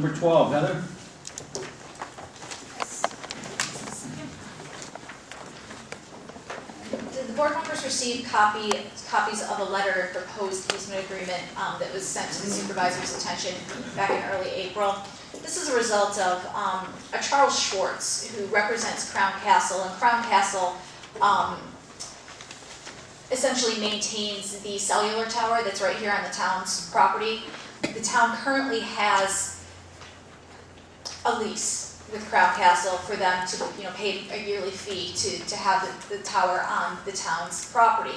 Number 12, Heather? The board members received copies of a letter of proposed easement agreement that was sent to the supervisor's attention back in early April. This is a result of a Charles Schwartz, who represents Crown Castle, and Crown Castle essentially maintains the cellular tower that's right here on the town's property. The town currently has a lease with Crown Castle for them to, pay a yearly fee to have the tower on the town's property.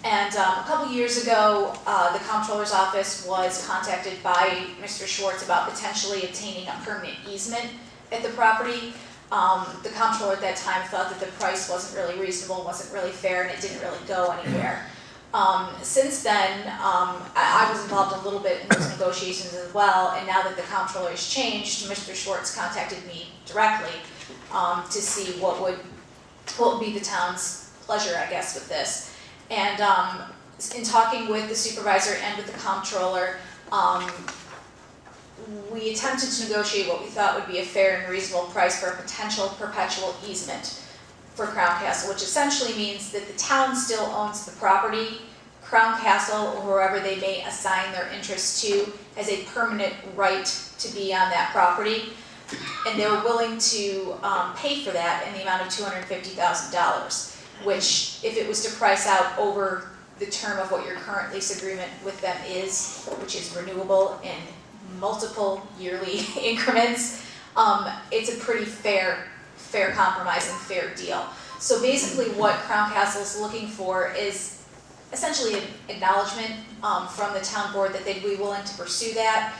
And a couple years ago, the comptroller's office was contacted by Mr. Schwartz about potentially obtaining a permanent easement at the property. The comptroller at that time thought that the price wasn't really reasonable, wasn't really fair, and it didn't really go anywhere. Since then, I was involved a little bit in those negotiations as well, and now that the comptroller has changed, Mr. Schwartz contacted me directly to see what would be the town's pleasure, I guess, with this. And in talking with the supervisor and with the comptroller, we attempted to negotiate what we thought would be a fair and reasonable price for a potential perpetual easement for Crown Castle, which essentially means that the town still owns the property. Crown Castle, or whoever they may assign their interest to, has a permanent right to be on that property, and they're willing to pay for that in the amount of $250,000, which, if it was to price out over the term of what your current lease agreement with them is, which is renewable in multiple yearly increments, it's a pretty fair compromise and fair deal. So basically what Crown Castle is looking for is essentially an acknowledgement from the town board that they'd be willing to pursue that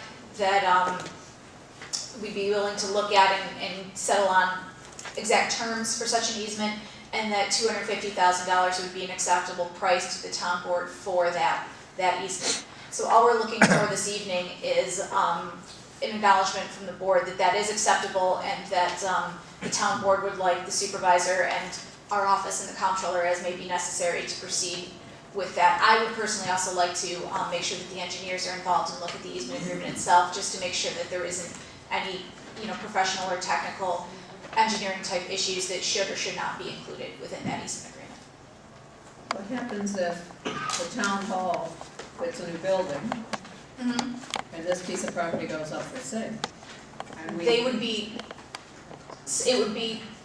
we'd be willing to look at and settle on exact terms for such an easement, and that $250,000 would be an acceptable price to the town board for that easement. So all we're looking for this evening is an acknowledgement from the board that that is acceptable, and that the town board would like the supervisor and our office and the comptroller, as may be necessary, to proceed with that. I would personally also like to make sure that the engineers are involved and look at the easement agreement itself, just to make sure that there isn't any professional or technical engineering type issues that should or should not be included within that easement agreement. What happens if the town hall gets a new building, and this piece of property goes up for sale?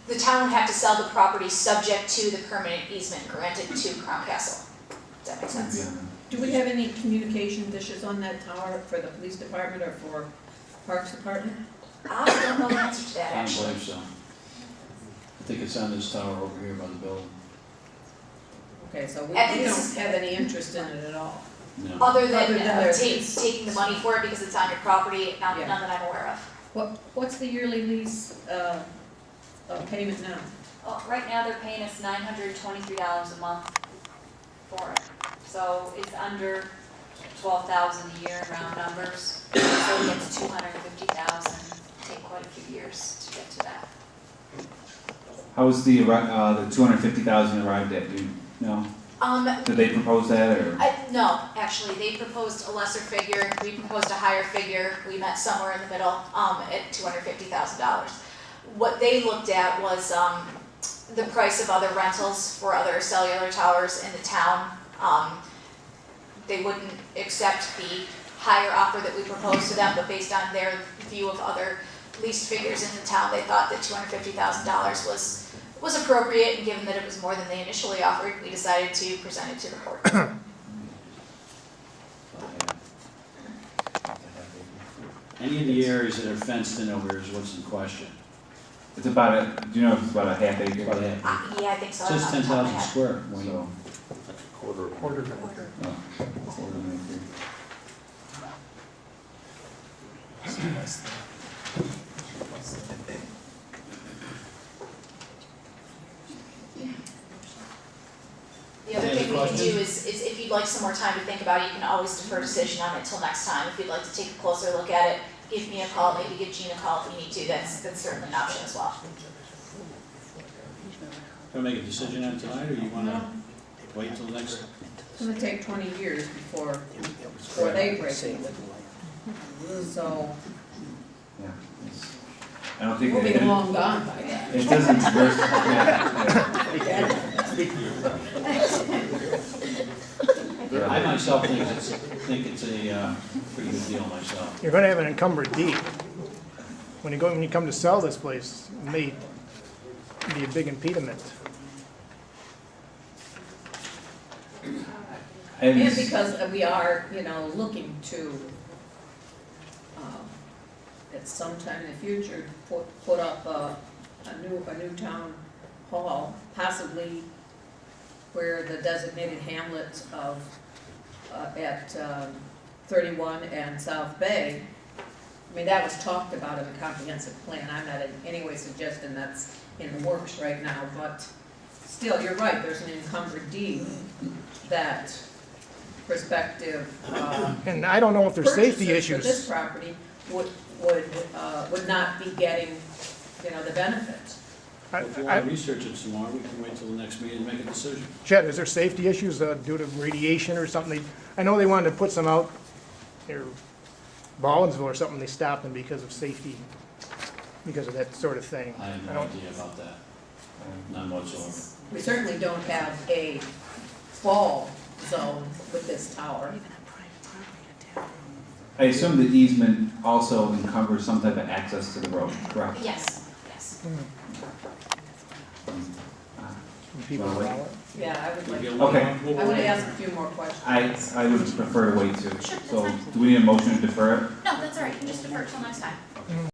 The town would have to sell the property subject to the permanent easement granted to Crown Castle. Does that make sense? Do we have any communication dishes on that tower for the police department or for Parks Department? I don't know the answer to that, I don't actually. believe so. I think it's on this tower over here by the building. Okay, so we I think don't this is- have any interest in it at all. No. Other than there's- taking the money for it because it's on your property, none that I'm aware of. What's the yearly lease payment now? Well, right now they're paying us $923 a month for it. So it's under $12,000 a year in round numbers. So we get to $250,000. Take quite a few years to get to that. How was the 250,000 arrived at? Do you know? Did they propose that, or? No, actually, they proposed a lesser figure. We proposed a higher figure. We met somewhere in the middle at $250,000. What they looked at was the price of other rentals for other cellular towers in the town. They wouldn't accept the higher offer that we proposed to them, but based on their view of other leased figures in the town, they thought that $250,000 was appropriate, and given that it was more than they initially offered, we decided to present it to the board. Any of the areas that are fenced in over here is what's in question. It's about do you know if it's about a half acre? About a half. Yeah, I think so. It says off the top of my 10,000 head. square. Well, you So, know, Quarter. oh, quarter of an acre. The other Any thing we can questions? do is if you'd like some more time to think about it, you can always defer decision on it till next time. If you'd like to take a closer look at it, give me a call, maybe give Gene a call if you need to. That's certainly an option as well. Can we make a decision on it tonight, or you want to wait till next? It's gonna take 20 years before they break it. So, Yeah. I don't think We'll be it, long gone by then. it doesn't work, yeah. I myself think it's a pretty good deal myself. You're gonna have an encumbered deed. When you come to sell this place, it may be a big impediment. And because we are, you know, looking to, at some time in the future, put up a new town hall, possibly where the designated hamlets of, at 31 and South Bay. I mean, that was talked about in the comprehensive plan. I'm not in any way suggesting that's in the works right now, but still, you're right, there's an encumbered deed that prospective And I don't know if there's safety purchasers for this issues. property would not be getting, you know, the benefits. If you want to research it some more, we can wait till the next meeting and make a decision. Chet, is there safety issues due to radiation or something? I know they wanted to put some out near Ballinsville or something, they stopped them because of safety, because of that sort of thing. I have no don't- idea about that, none whatsoever. We certainly don't have a fall zone with this tower. I assume the easement also encumbers some type of access to the road, correct? Yes, yes. People Well, allow it. Yeah, I would We'll like, get Okay. one- I would ask a few more questions. I would prefer to wait too. Sure, that's So, fine. do we need a motion to defer it? No, that's all right, you can just defer till next time.